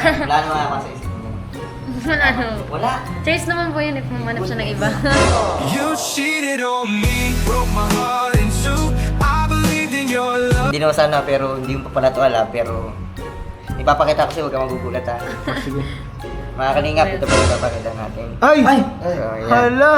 Wala naman ako sa isip mo. Wala no. Wala. Choice naman po yun if mamanap siya ng iba. You cheated on me, broke my heart in two. I believed in your love. Hindi naman sana, pero hindi mo pa pala ito alam, pero ipapakita ko sa'yo, huwag ka magugulat ha. Sige. Mga kalingap, ito po ipapakita natin. Ay! So, ayan. Hala!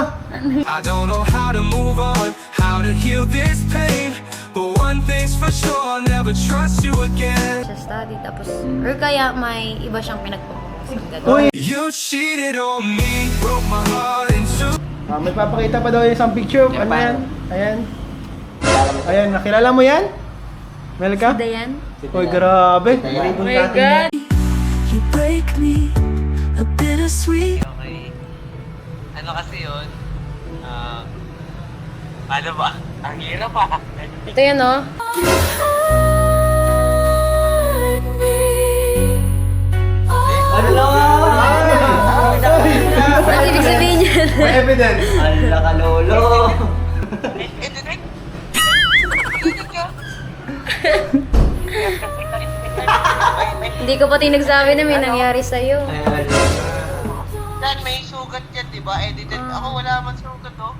I don't know how to move on, how to heal this pain. But one thing's for sure, I'll never trust you again. Siya study, tapos, or kaya may iba siyang pinagpapasing Uy! You cheated on me, broke my heart in two. May papakita pa daw yung isang picture. Yan Ano pa. yan? Ayan. Ayan, nakilala mo yan? Melka? Dayan. Uy, grabe. Ayan. Oh my God! You break me a bittersweet. Okay. Ano kasi yun? Ano ba? Ang hirap ah. Ito yan, oh. Ano lang Ano ibig sabihin yan? May evidence. Ala ka, lolo. Hindi ko pati nagsabi na may nangyari sa'yo. Dahil may sugat yan, di ba? Edited. Ako wala man sugat, oh.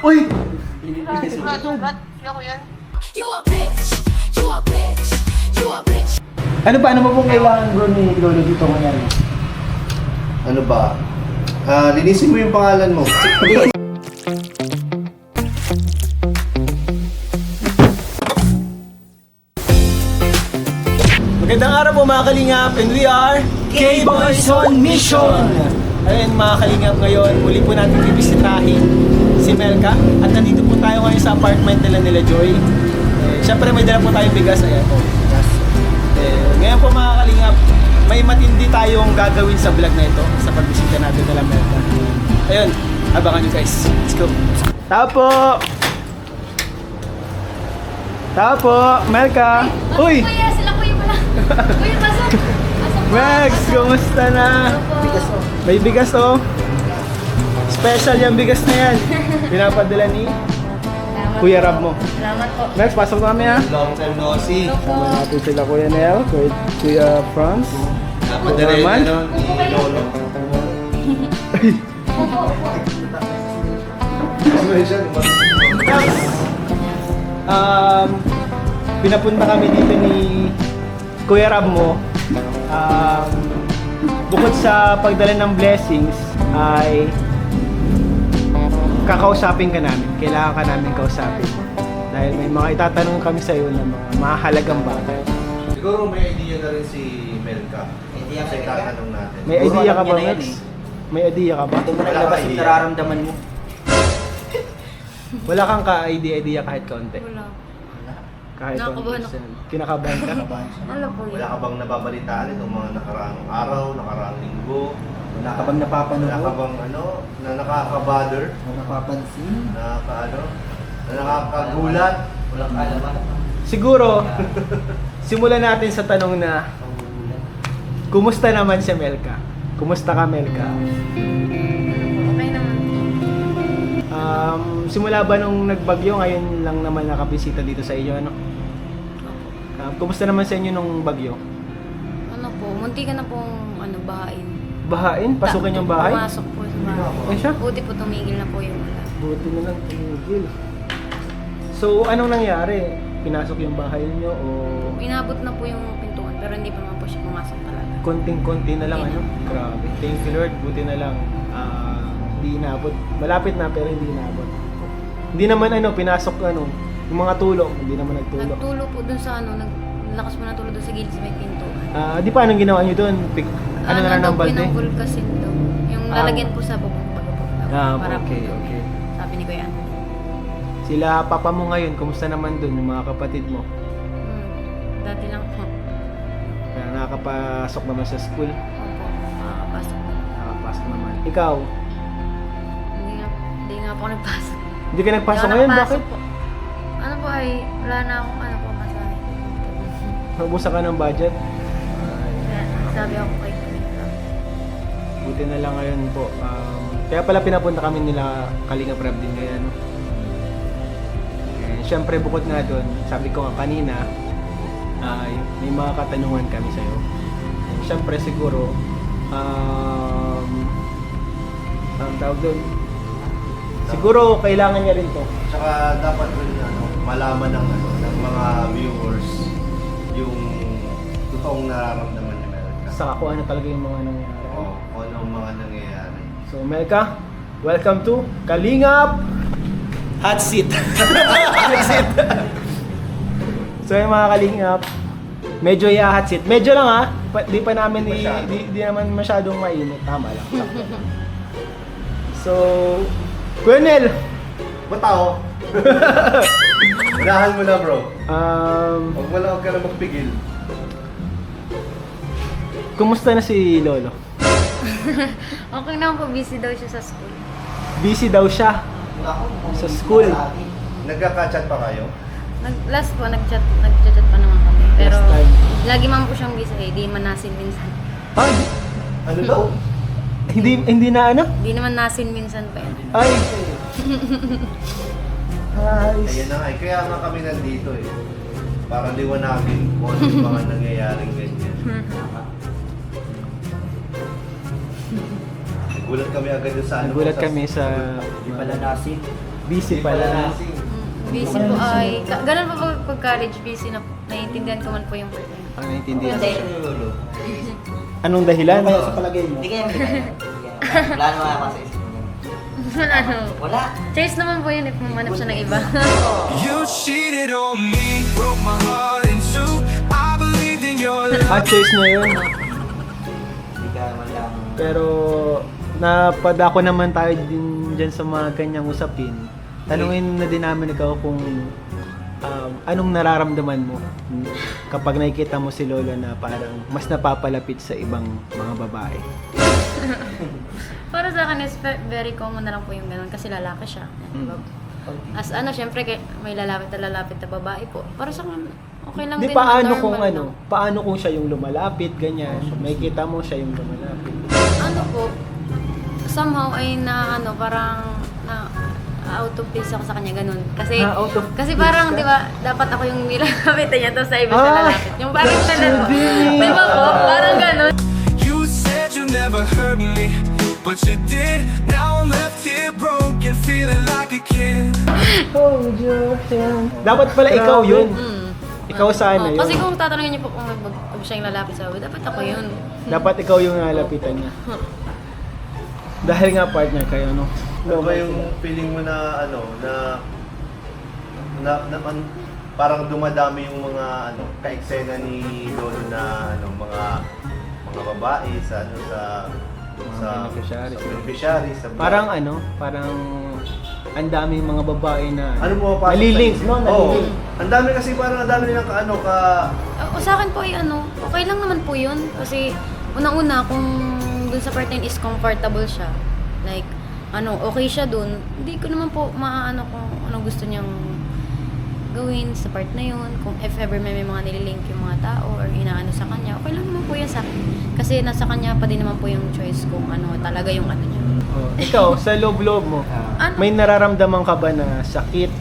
Uy! Sugat, sugat. Hindi ako yan. Ano ba? Ano mo pong kailangan bro ni Lolo dito ngayon? Ano ba? Linisin mo yung pangalan mo. Magandang araw po mga kalingap, and we are K-Boys on Mission! Ayun mga kalingap, ngayon muli po natin bibisitahin si Melka at nandito po tayo ngayon sa apartment nila Joy. Siyempre may dala po tayong bigas, ayan po. Ngayon po mga kalingap, may matindi tayong gagawin sa vlog na ito sa pagbisita natin nila Melka. Ayun, abangan nyo guys. Let's go! Tao po! Tao po! Melka! Uy! Kuya, sila kuya pala. Kuya, pasok. Pasok po. Max, kumusta na? Bigas mo. May bigas oh. Special yung bigas na yan. Pinapadala ni Salamat Kuya po. Rab mo. Salamat po. Max, pasok na kami ha. Long time no see. Sama natin sila Kuya Nel, Kuya Franz. Madali Norman? ano ni Lolo. Ano siya? Pinapunta kami dito ni Kuya Rab mo. Bukod sa pagdala ng blessings ay kakausapin ka namin. Kailangan ka namin kausapin. Dahil may mga itatanong kami sa iyo na mga mahalagang bagay. Siguro may idea na rin si Melka. Idea Sa ka, itatanong natin. May idea ka ba, alam niya na Max? yan May idea ka ba? Ito mo Wala naglabas ka yung idea. nararamdaman mo. Wala kang ka-idea kahit kaunti. Wala. Kahit Nakakabahan ako. 1%. Kinakabahan ka? Ano po Wala yun? ka bang nababalitaan itong mga nakaraang araw, nakaraang linggo? Wala ka bang napapanood? Wala ka bang ano, na nakaka-bother? Napapansin? Na nakakagulat? Wala ka alam. Siguro, simulan natin sa tanong na kumusta naman si Melka? Kumusta ka, Melka? Okay naman. Simula ba nung nagbagyo, ngayon lang naman nakabisita dito sa inyo, ano? Kumusta naman sa inyo nung bagyo? Ano po, munti ka na pong bahain. Bahain? Pasukin yung bahay? Pumasok po sa bahay. Eh siya? Buti po tumigil na po yung ulan. Buti na lang tumigil. So, anong nangyari? Pinasok yung bahay niyo o Inabot na po yung pintuan pero hindi pa naman po siya pumasok talaga. konting-konti na lang, ano? Grabe. Thank you Lord, buti na lang. Hindi inabot. Malapit na pero hindi inabot. Hindi naman pinasok yung mga tulong, hindi naman nagtulong. Nagtulo po dun sa naglakas po ng tulo dun sa gilid sa may pintuan. Di pa anong ginawa niyo doon? Ano na lang ng balde? Pinangulkasin daw. Yung lalagyan po sa bubong bago po. Para Okay, po, okay. sabi ni Kuya Anthony. Sila papa mo ngayon, kumusta naman doon yung mga kapatid mo? Dati lang po. Kaya nakakapasok naman sa school. Opo, makakapasok na. Nakakapasok naman. Ikaw, Hindi nga po ako nagpasok. hindi ka nagpasok Hindi ako ngayon? nakapasok Bakit? po. Ano po ay, wala na akong masahe. Nabusa ka ng budget? Kaya sabi ako kay Kuya. Buti na lang ngayon po. Kaya pala pinapunta kami nila Kalinga Prab din ngayon. No? syempre bukod nga doon, sabi ko nga kanina, may mga katanungan kami sa'yo. Syempre siguro, ang tawag doon, siguro kailangan niya rin to. Tsaka dapat rin malaman ng mga viewers yung totoong nararamdaman ni Melka. Saka kung ano talaga yung mga nangyayari. Oo, kung ano ang mga nangyayari. So Melka, welcome to Kalingap Hot Seat. Hot Seat. So yung mga Kalingap, medyo hot seat. Medyo lang ha. Di pa namin di naman masyadong mainit. Tama lang. Sakto. So, Kuya Nel. Ba't ako? Unahan mo na bro. Huwag ka na magpigil. Kumusta na si Lolo? Okay naman po, busy daw siya sa school. Busy daw siya sa school. Nagkaka-chat pa kayo? Last po, nag-chat pa naman kami. Pero Last time. lagi man po siyang busy, di man nasin minsan. Ay, Ano daw? hindi na ano? Di naman nasin minsan pa yun. Ay. Ay. Ayan na nga eh. Kaya nga kami nandito eh. Para liwanagin kung ano yung mga nangyayaring ganyan. Nagulat kami agad sa ano. Nagulat kami sa nasin. busy pala. Busy po ay, ganun po pag college, busy na po. Naiintindihan ko man po yung part na yun. Ang naiintindihan Hindi. ko. Anong dahilan? Hindi kaya wala naman ako sa isip niya. Ano? Wala. Choice naman po yun if mamanap siya ng iba. You cheated on me, broke my heart in two. I believed in your love. Choice na yun. Hindi ka man lang. Pero napadako naman tayo din dyan sa mga ganyang usapin. Tanungin na din namin ikaw kung anong nararamdaman mo kapag nakikita mo si Lola na parang mas napapalapit sa ibang mga babae. Para sa akin is very common na lang po yung ganun kasi lalaki siya. Diba? As syempre may lalapit na babae po. Para sa akin, okay lang Di din. paano normal kung lang. paano kung siya yung lumalapit, ganyan. May kita mo siya yung lumalapit. Ano po, somehow ay parang out of place ako sa kanya ganun. Kasi Out of kasi place parang ka? 'di ba, dapat ako yung nilalapitan niya tapos sa iba siya Ah! lalapit. Yung parang ganun. Sabi! 'Di ba po? Parang ganun. You said you never hurt me, but you did. Now I'm left here broken, feeling like a kid. Dapat pala ikaw yun. Ikaw sana yun. Kasi kung tatanungin niyo po kung pag siya yung lalapit sa iba, dapat ako yun. Dapat ikaw yung nalapitan niya. Dahil nga partner kayo, no? Ano ba yung feeling mo na parang dumadami yung mga ka-eksena ni Lolo na mga babae sa beneficiaries sa Parang parang ang daming mga babae na mo mapasok nalilink, sa isip? no? Oo. Nalilink. Ang dami kasi parang ang dami nilang Sa akin po ay okay lang naman po yun. Kasi unang-una kung dun sa part na yun is comfortable siya. Like, okay siya dun. Hindi ko naman po maano kung anong gusto niyang gawin sa part na yun. Kung if ever may mga nililink yung mga tao or inaano sa kanya, okay lang naman po yan sa akin. Kasi nasa kanya pa din naman po yung choice kung ano talaga yung ano niya. Oh, ikaw, sa loob-loob mo, Ano? may nararamdaman ka ba na sakit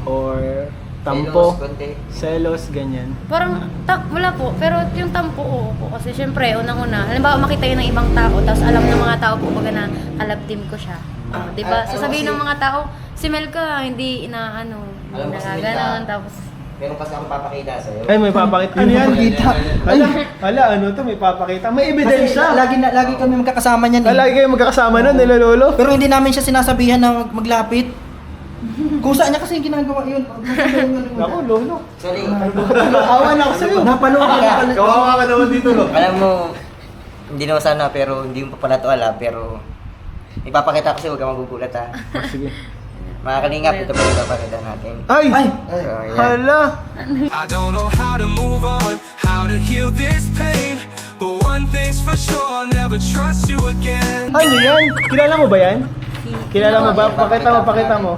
or tampo, Selos, konti. selos, ganyan? Parang, wala po. Pero yung tampo, oo po. Kasi syempre, unang-una, halimbawa makita yun ng ibang tao, tapos alam ng mga tao po baga na kalab team ko siya. Diba? Sasabihin ng mga tao, si Melka, hindi Alam mo kasi, nagaganon, Melka. tapos, Meron kasi akong papakita sa'yo. Ay, may papakita. Ano yan? Hala, ano to? May papakita. May ebidensya. Lagi kami magkakasama niyan. Lagi kayo magkakasama na, nila Lolo. Pero hindi namin siya sinasabihan na maglapit. Kung saan niya kasi yung ginagawa yun. Ako, Lolo. Sorry. Awa na ako sa'yo. Napaluwa ka. Kawawa ka naman dito, no? Alam mo, hindi naman sana pero hindi mo pa pala ito alam pero ipapakita ko sa'yo, huwag ka magugulat ha. Sige. Mga kalingap, ito pa yung ipapakita natin. Ay! So, yan. Hala! I don't know how to move on, how to heal this pain. But one thing's for sure, I'll never trust you again. Ano yan? Kilala mo ba yan? Kilala mo ba? Pakita mo.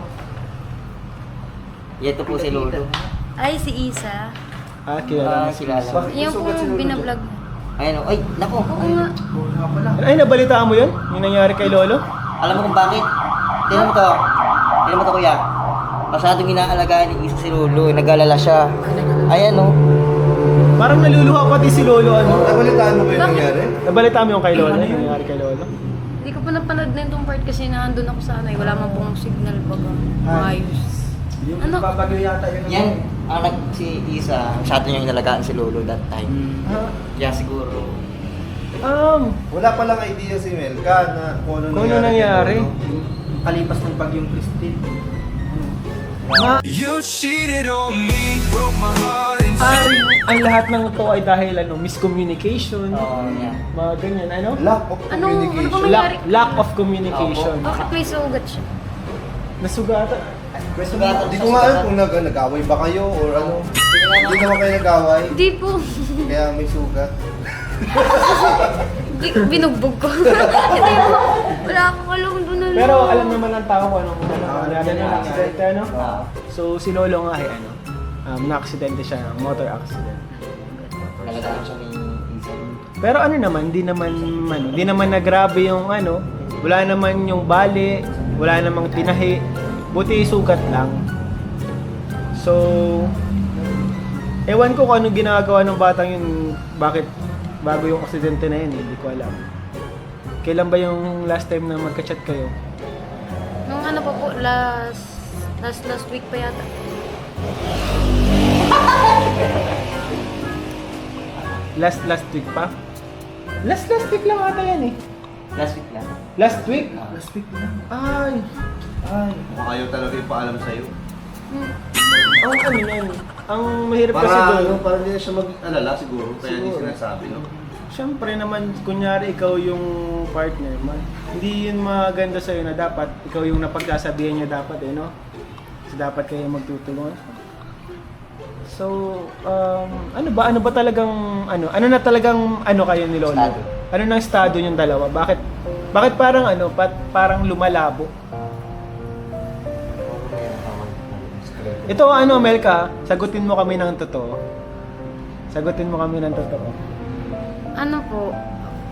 Ito po si Lolo. ay, si Isa. Kilala mo. Kilala. Yung po binablog. Ayun, ay, naku. Oo nga. Ay, nabalitaan mo yun? Yung nangyari kay Lolo? Alam mo kung bakit? Tingnan mo to. Tingnan mo to, kuya. masyadong inaalagaan ni Isa si Lolo. Nag-alala siya. Ayan, no? Parang naluluha pati si Lolo, ano? Nabalitaan mo ba yung nangyari? Nabalitaan mo yung kay Lolo, yung nangyari kay Lolo? Hindi ko pa napanood na itong part kasi naandun ako sa ano, wala man pong signal baga. Ayos. Ano? Yan, si Isa, masyado niyang inalagaan si Lolo that time. Kaya siguro, Wala palang idea si Melka na kung ano Kung ano nangyari. Kalipas ng bagyong Christine. You cheated on me, broke my heart inside. Ang lahat ng to ay dahil ano, miscommunication, yeah. mga ganyan, ano? lack of Ano communication. ba nangyari? Lack of communication. Bakit may sugat siya? Nasugatan. Hindi ko nga alam kung nag-away ba kayo or ano. Hindi naman kayo nag-away, Hindi po. kaya may sugat. Binugbog ko. Hindi po. Wala akong alam doon na Pero alam naman ng tao kung anong nangyari ng aksidente, ano? Ah. So si Lolo nga ay ano, na-aksidente siya, motor accident. Nalagaan siya ni Isa. Pero ano naman, di naman nagrabe yung ano, wala naman yung bali, wala namang tinahi, buti sugat lang. So, ewan ko kung anong ginagawa ng batang yun, bakit bago yung aksidente na yun, hindi ko alam. Kailan ba yung last time na magka-chat kayo? Nung ano pa po, last week pa yata. Last week pa? Last week lang ata yan eh. Last week lang. Last week? Last week na. Ay, Baka ayaw talaga yung paalam sa'yo. ang ano yan, ang mahirap kasi Para, doon. ano, para hindi na siya mag-alala siguro, kaya hindi Siguro. sinasabi, no? Siyempre naman, kunyari ikaw yung partner, hindi yun maganda sa'yo na dapat ikaw yung napagsasabihan niya dapat eh, no? So, dapat kayo magtutulungan. So, ano ba talagang, ano na talagang, kayo ni Lolo? Estado. Ano nang estado yung dalawa? Bakit parang parang lumalabo? Ito Melka, sagutin mo kami ng totoo. Sagutin mo kami ng totoo. Ano po,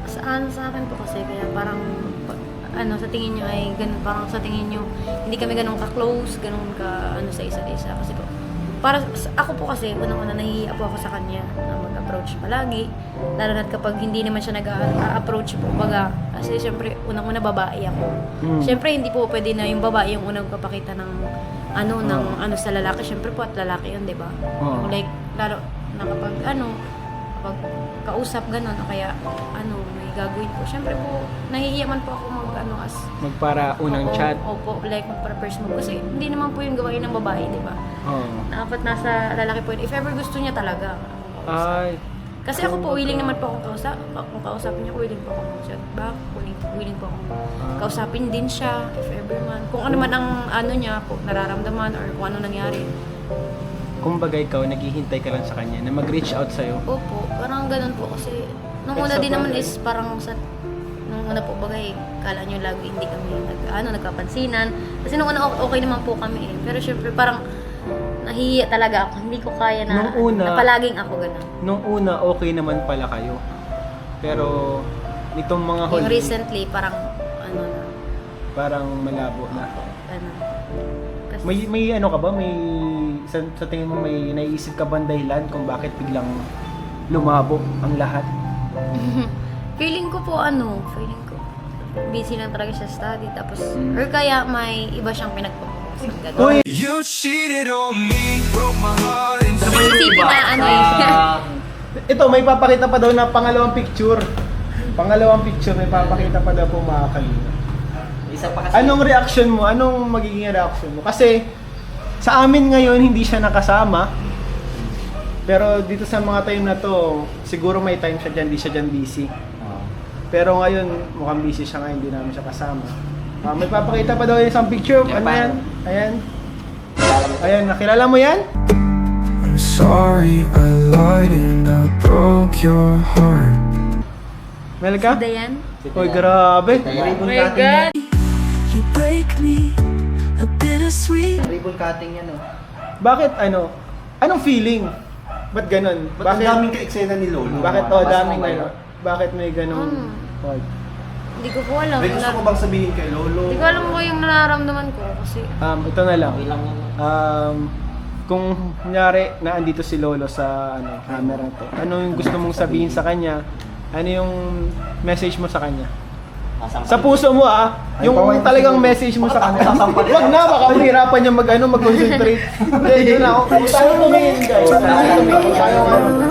sa akin po kasi, kaya parang, sa tingin nyo ay ganun, parang sa tingin nyo, hindi kami ganun ka-close, ganun ka, sa isa't isa. Kasi po, ako po kasi, unang-una nahihiya po ako sa kanya na mag-approach palagi. Lalo na kapag hindi naman siya nag-approach po, baga, kasi syempre, unang-una babae ako. Syempre, hindi po pwede na yung babae yung unang kapakita ng, sa lalaki. Syempre po, at lalaki yun, di ba? Yung like, lalo na kapag, kapag kausap, ganun, o kaya, may gagawin po. Syempre po, nahihiya man po ako Magpara unang chat. Opo, like magpara first move. Kasi hindi naman po yung gawain ng babae, di ba? Dapat nasa lalaki po yun. If ever gusto niya talaga. Ay, Kasi ako po, willing naman po akong kung kausapin niya ko, willing po akong chat back. Willing po akong kausapin din siya, if ever man. Kung ano man ang niya po, nararamdaman or kung ano nangyari. kumbaga ikaw, naghihintay ka lang sa kanya na mag-reach out sa'yo. Opo, parang ganun po kasi nung una din naman is parang nung una po bagay, kala nyo lagi hindi kami nagkapansinan. Kasi nung una okay naman po kami eh. Pero syempre parang nahihiya talaga ako. Hindi ko kaya na, na palaging ako ganun. Nung una, okay naman pala kayo. Pero nitong mga huli, Yung recently, parang parang malabo na. Kasi, May ano ka ba? Sa tingin mo may naiisip ka ba dahilan kung bakit biglang lumabo ang lahat? feeling ko busy lang talaga siya study. Tapos, or kaya may iba siyang pinagpapagusin. Uy! You cheated on me, broke my heart inside. Isipin na Ito, may papakita pa daw na pangalawang picture. Pangalawang picture, may papakita pa daw po mga kalina. Isa pa kasi. Anong reaction mo? Anong magiging reaction mo? Kasi sa amin ngayon hindi siya nakasama. Pero dito sa mga time na to, siguro may time siya dyan, di siya dyan busy. Pero ngayon, mukhang busy siya ngayon, hindi namin siya kasama. May papakita pa daw yung isang picture. Yeah, Ano yan? Ayan. Ayan, nakilala mo yan? I'm sorry I lied and I broke your heart. Melka? Dayan? Uy, grabe. Ribbon my cutting God! You break me a bittersweet. yan. Ribbon cutting yan, oh. Bakit anong feeling? Ba't ganun? Ba't ang daming ka-eksena ni Lolo? Bakit Mas daming okay ano? ba? Bakit may ganung part? Hindi ko po alam. May gusto ko bang sabihin kay Lolo? Hindi ko alam ko yung nararamdaman ko kasi Ito na lang. Okay lang yan. Kung kunyari na andito si Lolo sa camera to, ano yung gusto mong sabihin sa kanya? Ano yung message mo sa kanya? Sa puso mo yung talagang message mo sa kanya. Wag na, baka mahirapan niya mag-concentrate. Hindi, yun na. Tayo tumingin, guys.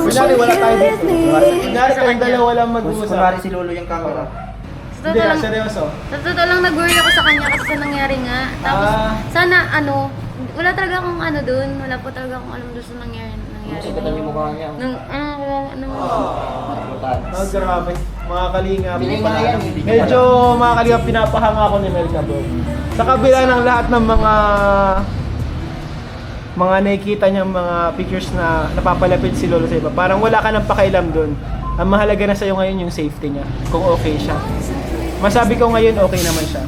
Kunyari, wala tayo dito. Kunyari, kayong dalawa lang mag-uusap. Kunwari si Lolo yung camera. Hindi, seryoso. Sa totoo lang, nag-worry ako sa kanya kasi sa nangyari nga. Tapos, sana, wala talaga akong dun. Wala po talaga akong alam dun sa nangyari. Sugatan yung mukha niya. Grabe. Mga kalingap. Biling mo na yan. Medyo mga kalingap, pinapahanga ako ni Melka, bro. Sa kabila ng lahat ng mga nakikita niyang mga pictures na napapalapit si Lolo sa iba, parang wala ka nang pakailam dun. Ang mahalaga na sa'yo ngayon yung safety niya, kung okay siya. Masabi ko ngayon, okay naman siya.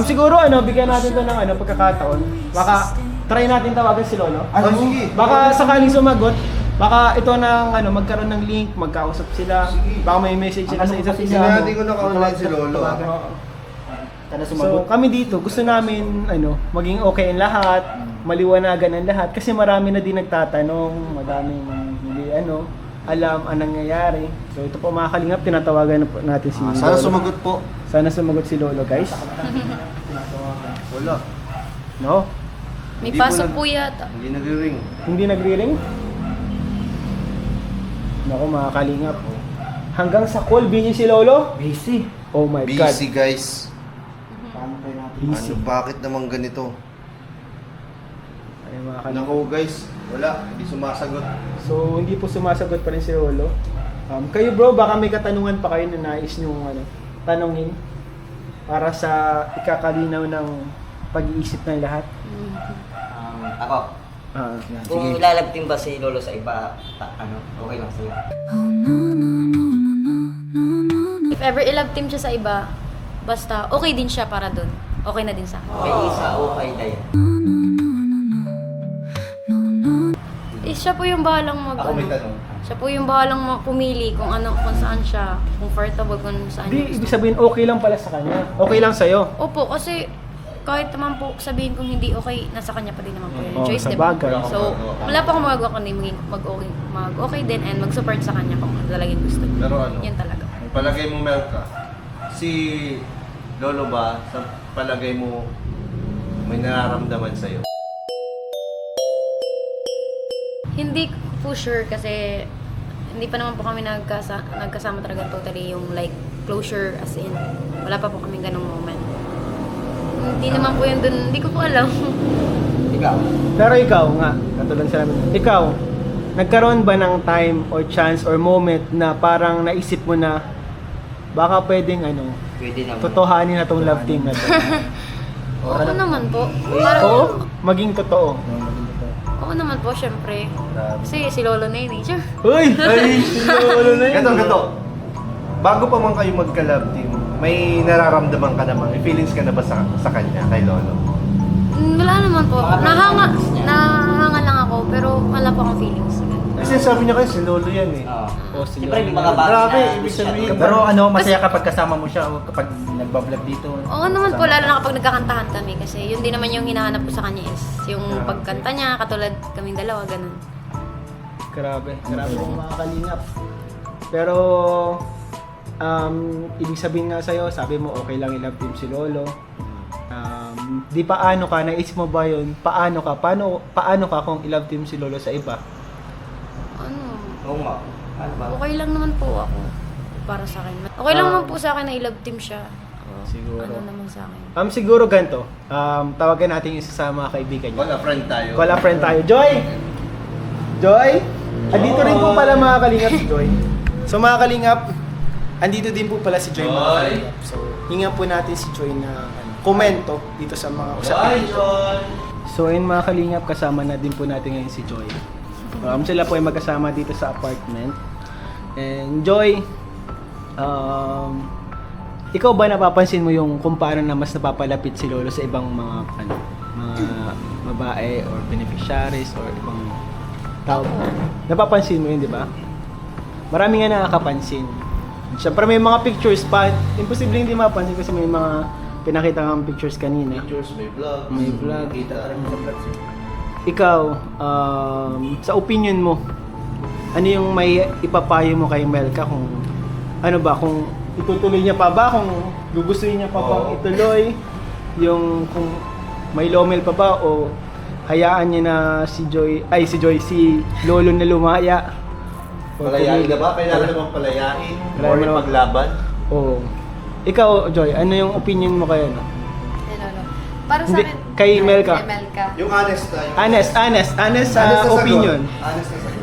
Siguro, bigyan natin to ng pagkakataon. Baka, try natin tawagan si Lolo. Sige. Baka sakaling sumagot, baka ito nang magkaroon ng link, magkausap sila. Baka may message sila sa isa't isa. Hindi ko naka-online si Lolo. So kami dito, gusto namin maging okay ang lahat, maliwanagan ang lahat kasi marami na din nagtatanong, madaming hindi alam ang nangyayari. So ito po mga kalingap, tinatawagan na po natin si Sana Lolo. sumagot po. Sana sumagot si Lolo, guys. Wala. No? May Hindi po pasok nag- po yata. Hindi nagre-ring. Hindi nagre-ring? Naku mga kalingap. Hanggang sa call, busy si Lolo? Busy. Oh my God. Busy guys. Paano kayo natin? Busy. Bakit naman ganito? Ay, mga kalingap. Nako guys, wala. Hindi sumasagot. So, hindi po sumasagot pa rin si Lolo. Kayo bro, baka may katanungan pa kayo na nais nyo tanongin para sa ikakalinaw ng pag-iisip ng lahat. Ako, kung ilalagting ba si Lolo sa iba, okay lang sa'yo. If ever i-love team siya sa iba, basta okay din siya para dun. Okay na din sa akin. May isa okay tayo. Siya po yung bahalang Ako may tanong. Siya po yung bahalang pumili kung saan siya comfortable, kung saan Hindi, niya ibig gusto. sabihin okay lang pala sa kanya. Okay lang sa'yo. Opo, kasi kahit naman po sabihin kung hindi okay, nasa kanya pa din naman po yung Oo, choice, sa di ba? bagay. So, wala pa akong magagawa kundi mag-okay din and mag-support sa kanya kung talagang gusto niya. Pero Yan talaga. palagay mo Melka, si Lolo ba, sa palagay mo, may nararamdaman sa'yo? Hindi po sure kasi hindi pa naman po kami nagkasama talaga totally yung like closure as in. Wala pa po kami ganong moment. Hindi naman po yun dun, hindi ko po alam. Ikaw? Pero ikaw nga, katulad sa namin, ikaw, nagkaroon ba ng time or chance or moment na parang naisip mo na baka pwedeng Pwede naman. totohanin na tong love team na to? Oo naman po. Oo? Parang, Maging totoo. oo naman po, syempre. Kasi si Lolo na yun eh. Sure. Uy! Ay! Si Lolo na yun. Gato. Bago pa man kayo magka-love team, may nararamdaman ka naman, may feelings ka na ba sa kanya, kay Lolo? Wala naman po. Nahanga lang ako pero wala pa akong feelings. Kasi sabi niya kayo, si Lolo yan eh. Oh, si Siyempre, Lolo may mga na- bagay Grabe, na ibig siya sabihin. doon. Pero masaya kapag kasama mo siya o kapag nagbablog dito. Oo naman po, lalo na kapag nagkakantahan kami kasi yun din naman yung hinahanap ko sa kanya is yung pagkanta niya, katulad kaming dalawa, ganun. Grabe yung mga kalingap. Pero, ibig sabihin nga sa'yo, sabi mo okay lang i-love team si Lolo. Di paano ka, naisip mo ba yun? Paano ka kung i-love team si Lolo sa iba? Ano, Oo nga. Ano ba? okay lang naman po ako para sa akin. Okay lang naman po sa akin na i-love team siya. Siguro. Ano naman sa akin. Siguro ganito, tawagan natin yung isa sa mga kaibigan niya. Wala, friend tayo. Wala friend tayo. Joy! Joy! Andito rin po pala mga kalingap si Joy. So mga kalingap, andito din po pala si Joy mga kalingap. So hingan po natin si Joy na komento dito sa mga usapan. So ayun mga kalingap, kasama na din po natin ngayon si Joy. Sila po ay magkasama dito sa apartment. And Joy, ikaw ba napapansin mo yung kung paano na mas napapalapit si Lolo sa ibang mga mga babae or beneficiaries or ibang tao? Napapansin mo yun, di ba? Marami nga nakakapansin. Siyempre may mga pictures pa, imposible hindi mapansin kasi may mga pinakita kang pictures kanina. Pictures, may vlog. May vlog. Kita rin sa vlog siya. ikaw, sa opinion mo, ano yung may ipapayo mo kay Melka kung ano ba, kung itutuloy niya pa ba, kung gugustuhin niya pa bang ituloy, yung kung may lomel pa ba o hayaan niya na si Lolo na lumaya. O Palayain tumigil. ka ba? Kailangan naman palayain Kailangan or naman- paglaban? Oo. Ikaw, Joy, ano yung opinion mo kay ano? Kay Lolo. Para sa Hindi, akin, kay Melka. Kay Melka. Yung honest na. Honest sa Honest na sagot. opinion. Honest na sagot.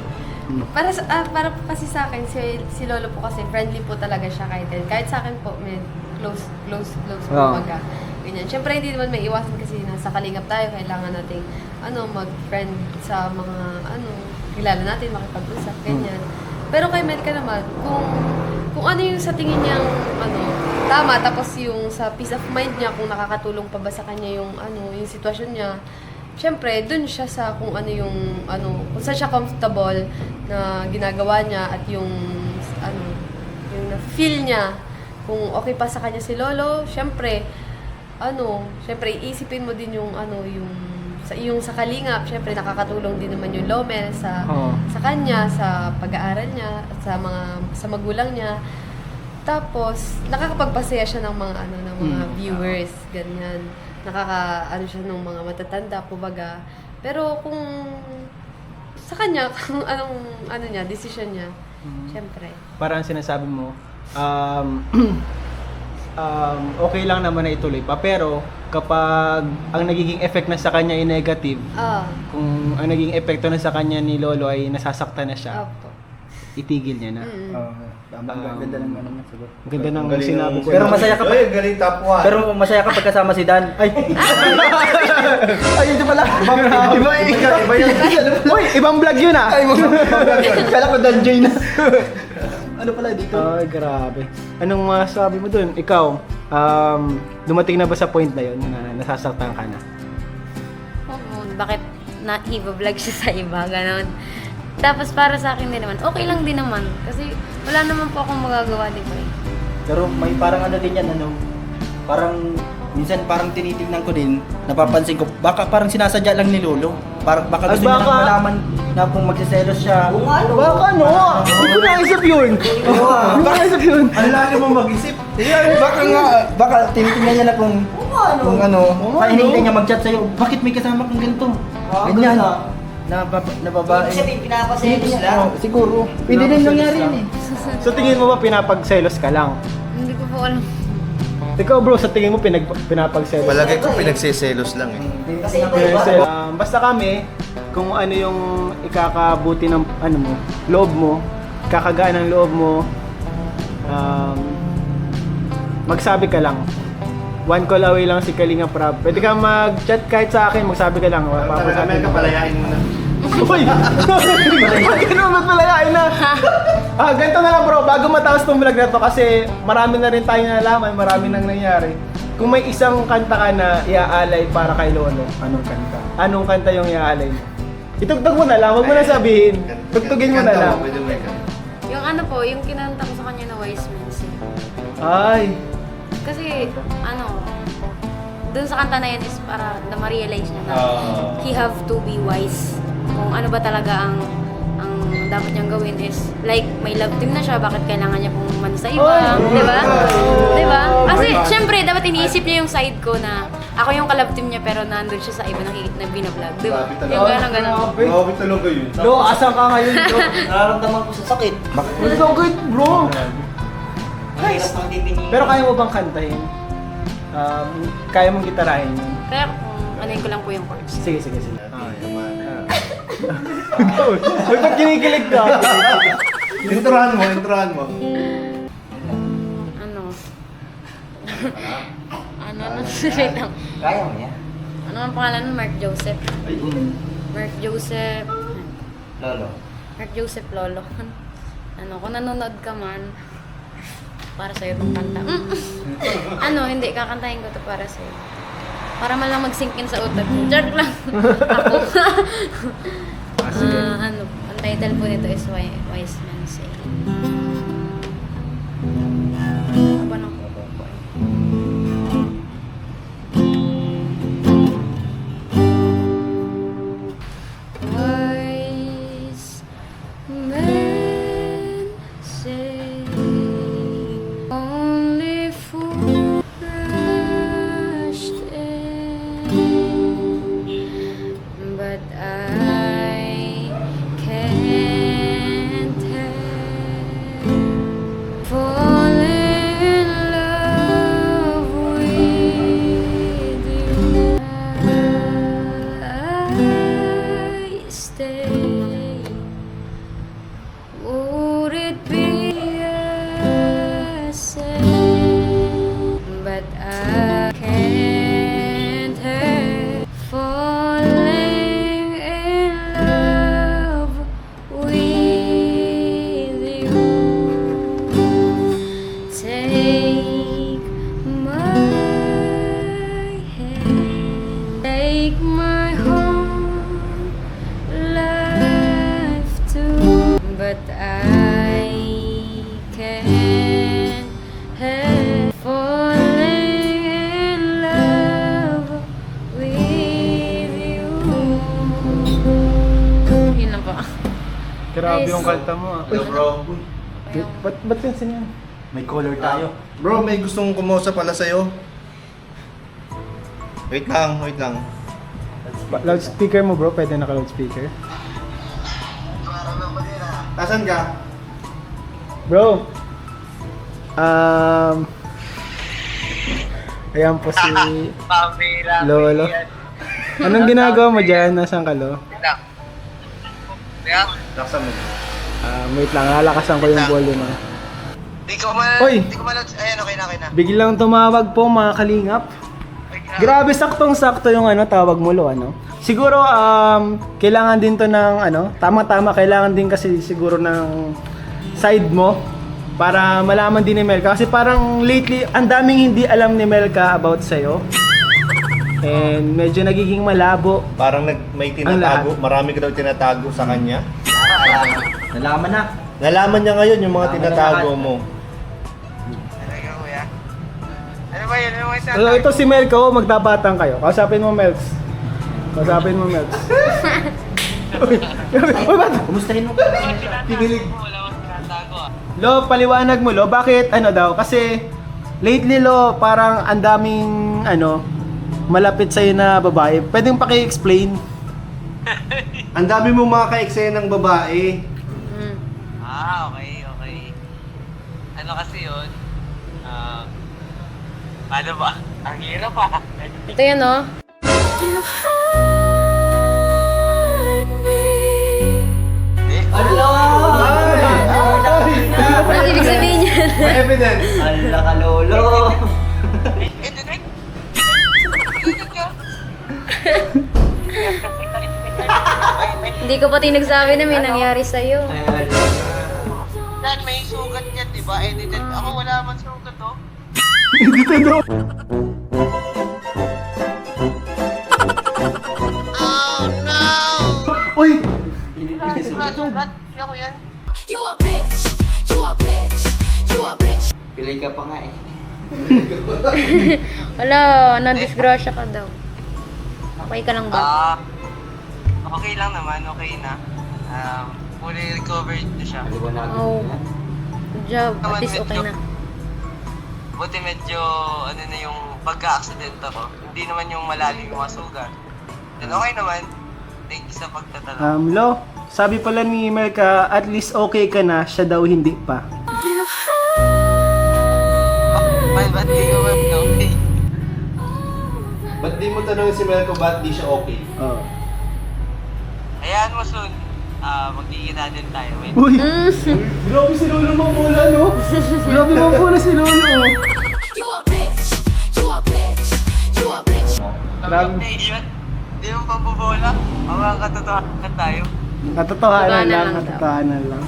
Para po kasi sa akin, si Lolo po kasi friendly po talaga siya kahit sa akin po, may close po Oo. baga. Ganyan. Siyempre hindi naman may iwasan kasi nasa kalingap tayo, kailangan nating mag-friend sa mga kilala natin, makipag-usap, ganyan. Pero kay Melka naman, kung ano yung sa tingin niyang tama, tapos yung sa peace of mind niya, kung nakakatulong pa ba sa kanya yung yung sitwasyon niya, syempre, dun siya sa kung kung saan siya comfortable na ginagawa niya at yung na-feel niya, kung okay pa sa kanya si Lolo, syempre, iisipin mo din yung sa kalingap, syempre nakakatulong din naman yung Lomel sa Oo. sa kanya, sa pag-aaral niya, at sa magulang niya. Tapos nakakapagpasaya siya ng mga viewers, ganyan. Siya ng mga matatanda, kumbaga. Pero kung sa kanya, kung anong niya, decision niya, syempre. Parang sinasabi mo, okay lang naman na ituloy pa, pero kapag ang nagiging effect na sa kanya ay negative, kung ang nagiging epekto na sa kanya ni Lolo ay nasasaktan na siya, Opo. itigil niya na. Tama, ganda ng ano mo sagot. Ang ganda ng Galing sinabi ng- ko. Pero masaya ka pa. Ay, galing top 1. Pero masaya ka pagkasama si Dan. Ay! Ay, ito pala. Iba yun. Uy, ibang vlog yun ah! Ay, kala ko Dan Joy na. Ano pala dito? Ay, grabe. Anong masasabi mo dun? Ikaw, dumating na ba sa point na yun na nasasaktan ka na? Oo, bakit na-i-vlog siya sa iba, ganon. Tapos para sa akin din naman, okay lang din naman. Kasi wala naman po akong magagawa, di ba eh. Pero may parang ano din yan, parang minsan parang tinitingnan ko din, napapansin ko, baka parang sinasadya lang ni Lolo. Baka gusto niya baka- lang malaman na kung magsiselos siya. Baka ano? Hindi ko naisip yun! Hindi ko naisip yun! Ang lalo mo mag-isip. Baka tinitingnan niya na kung hinihintay niya mag-chat sa'yo, bakit may kasama kang ganito? Ganyan. Na babae. Ibig sabihin, pinapaselos lang. Siguro. Pwede din nangyari yun eh. So tingin mo ba pinapagselos ka lang? Hindi ko po alam. Ikaw bro, sa tingin mo pinapagselos? Palagay ko pinagsiselos lang eh. Kasi iba Basta kami, kung ano yung ikakabuti ng mo, loob mo, kakagaan ng loob mo, magsabi ka lang. One call away lang si Kalinga Prab. Pwede ka mag-chat kahit sa akin, magsabi ka lang. Kami ka palayain mo na. Uy! Bakit naman magpalayain na? Ganito na lang bro, bago matapos tong vlog na to kasi marami na rin tayong nalaman, marami nang nangyari. Kung may isang kanta ka na iaalay para kay Lolo, anong kanta? Anong kanta yung iaalay mo? Itugtog mo na lang, huwag mo na sabihin. Tugtugin mo na lang. Pwede mo ikaw. Yung yung kinanta ko sa kanya na Wise Men Say. Ay, Kasi, dun sa kanta na yan is para na ma-realize niya na he have to be wise. Kung ano ba talaga ang dapat niyang gawin is, like, may love team na siya, bakit kailangan niya pumunta sa iba, di ba? Di ba? Kasi, syempre, dapat iniisip niya yung side ko na ako yung ka-love team niya, pero nandun siya sa iba na binablog, di ba? Grabe talaga. Yung gano'n. Grabe talaga yun. bro, asan ka ngayon bro? nararamdaman ko sa sakit. Ang sakit bro! Mahirap ang dipinig. Pero kaya mo bang kantahin? Kaya mong gitarahin yun? Kaya anuin ko lang po yung chords. Sige. Uy, ba't kinikilig ka? Introhan mo. Wait lang. Kaya mo yan. Ano ang pangalan nun? Mark Joseph. Mark Joseph. Lolo. Mark Joseph Lolo. Kung nanonood ka man, para sa'yo itong kanta. Hindi, kakantahin ko to para sa'yo. Para man lang mag-sink in sa utak mo. Joke lang. Ako. Ang title po nito is Wise Men Say. Ano ba nang kuko ko eh? I can't help falling in love with you. I stay. Would it be a sin? But I can't help falling in love with you. Take my hand, take my whole life too, but I can't help falling in love with you. Yun lang po. Grabe Nice. yung kanta mo. Hello bro. Ba't yan yan? May color tayo. Bro, may gustong kumosa pala sa'yo. Wait lang, wait lang. Loudspeaker mo bro, pwede naka-loudspeaker. Nasaan ka? Bro, ayan po si Pamela. Lolo. Anong ginagawa mo dyan? Nasaan ka, Lo? Kaya, Laksan mo. Wait lang, lalakasan ko yung volume. di ko man, Oy! di ko man, ayan, okay na. Biglang tumawag po mga kalingap. Grabe, saktong-sakto yung tawag mo, Lo, Siguro, kailangan din to ng, tama-tama, kailangan din kasi siguro ng side mo para malaman din ni Melka. Kasi parang lately, ang daming hindi alam ni Melka about sa'yo. And medyo nagiging malabo. Parang may Ang lahat. tinatago, marami ka daw tinatago sa kanya. Nalaman na. Nalaman niya ngayon yung mga Nalaman na tinatago lahat. mo. Talaga, kuya. Ano ba yun? Ano ba yung So, ito si Melka, magtabatang kayo. Kausapin mo, Melks. Kausapin mo, Melks. Uy, ba't? Kumustahin mo? Pinilig. Wala akong tinatago ah. Lo, paliwanag mo, Lo. Bakit, daw? Kasi, lately, Lo, parang ang daming, malapit sa'yo na babae. Pwedeng paki-explain? Ang dami mo mga ka-eksena ng babae. Okay. Ano kasi yun? Ano ba? Ang hirap ah. Ito yan, oh. Ano ibig sabihin yan? May evidence. Ala ka, Lolo. Hindi ko pati nagsabi na may nangyari sa'yo. Dad, may sugat yan, di ba? Edited. Ako wala man sugat, oh. Uy! Sugat. Hindi ako yan. Pilay ka pa nga eh. Wala, na-disgrasya ka daw. Okay ka lang ba? Okay lang naman. Okay na. Fully recovered na siya. Maliwanag. Oh. Good job. At least okay na. Buti medyo, ano na yung pagka-accident ako. Hindi naman yung malalim yung mga sugat. Then okay naman. Thank you sa pagtatanong. Lo, sabi pala ni Melka, at least okay ka na, siya daw hindi pa. Ba't di ko ba okay? Ba't di mo tanongin si Melko ba't di siya okay? Oh. Hayaan mo soon. Magkikita din tayo. Wait. Uy! Grabe si Lolo mo mula, no? Grabe mo mula si Lolo. Grabe. Hindi mo pambobola. Mga katotohanan tayo. Katotohanan lang, Katotohanan lang daw. katotohanan lang.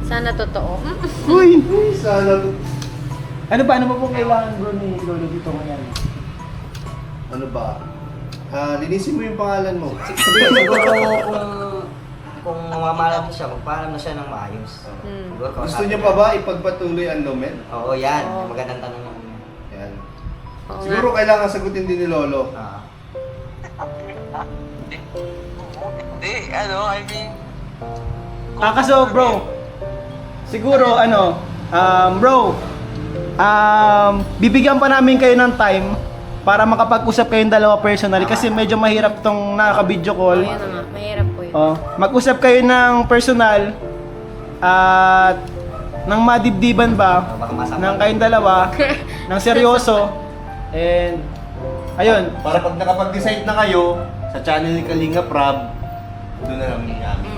Sana totoo. Uy! Sana Ano ba po kailangan bro ni Lolo dito ngayon? ano ba? Linisin mo yung pangalan mo. Siguro kung mamalam siya, magpaalam na siya ng maayos. Siguro Gusto kausapin niyo pa ba ipagpatuloy ang Lomen? Oo, yan. Magandang tanong yan. Yan. Oo Siguro kailangan sagutin din ni Lolo. Hindi, I mean... Kaso bro, siguro bro, bibigyan pa namin kayo ng time para makapag-usap kayong dalawa personally kasi medyo mahirap tong nakaka-video call. Ayun na nga. Oh, mag-usap kayo ng personal at ng madibdiban ba Baka masama. ng kayong dalawa, ng seryoso. And ayun, Para pag nakapag-decide na kayo sa channel ni Kalinga Prab, doon na lang namin.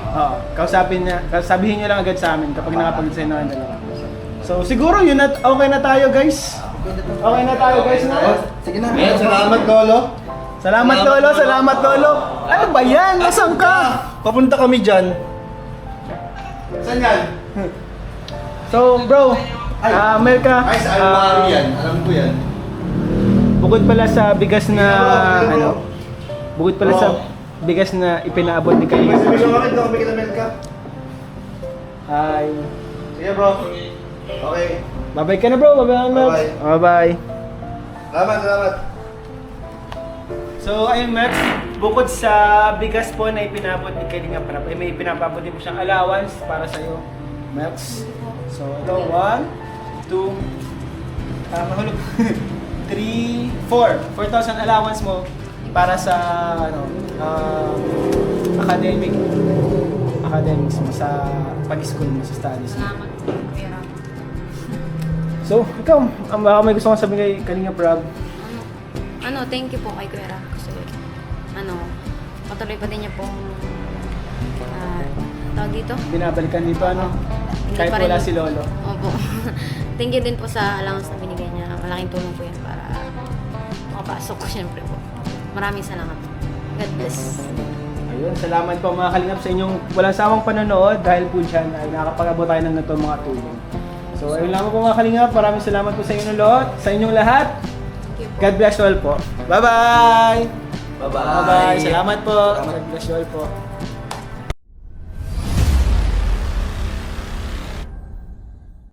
sabihin niyo lang agad sa amin kapag nakapag-design na kayong dalawa. So siguro yun at okay na tayo guys. Okay na tayo guys na. Sige na. Ayan, salamat Lolo. Salamat Lolo, salamat Lolo. Ano ba yan? Nasaan ka? Papunta kami dyan. Saan yan? So bro, Melka, Ay, sa Almaro yan. Alam ko yan. bukod pala sa bigas na ano, bukod pala sa Oo. bigas na ipinaabot ni May Kalinga. sabihin mo doon kami kita Melka. Ay, Sige bro. Okay. bye-bye ka na bro, bye-bye. Bye-bye. Bye-bye. Salamat. So ayun Max, bukod sa bigas po na ipinabot ni Kalinga Prab, may pinapabot din po siyang allowance para sa iyo, Max. So ito, 1, 2, mahulog. 3, 4. 4,000 allowance mo para sa ano, academics mo, sa pag-school mo, sa studies mo. Salamat po, Kuya Ram. So, ikaw, baka may gusto kong sabihin kay Kalinga Prab. Thank you po kay Kuya Ram kasi patuloy pa din niya pong tawag dito. Binabalikan dito, ano? Hindi Kahit pa rin- wala si Lolo. Opo. Thank you din po sa allowance na binigay niya. Malaking tulong po yan para makapasok ko syempre po. Maraming salamat. God bless. Ayun, salamat po mga kalingap sa inyong walang sawang panonood dahil po dyan ay nakakapag-abot tayo ng ito mga tulong. So ayun lang po mga kalingap, maraming salamat po sa inyong lahat. God bless you all po. Bye-bye! Bye-bye. Bye-bye! Salamat po. God bless you all po.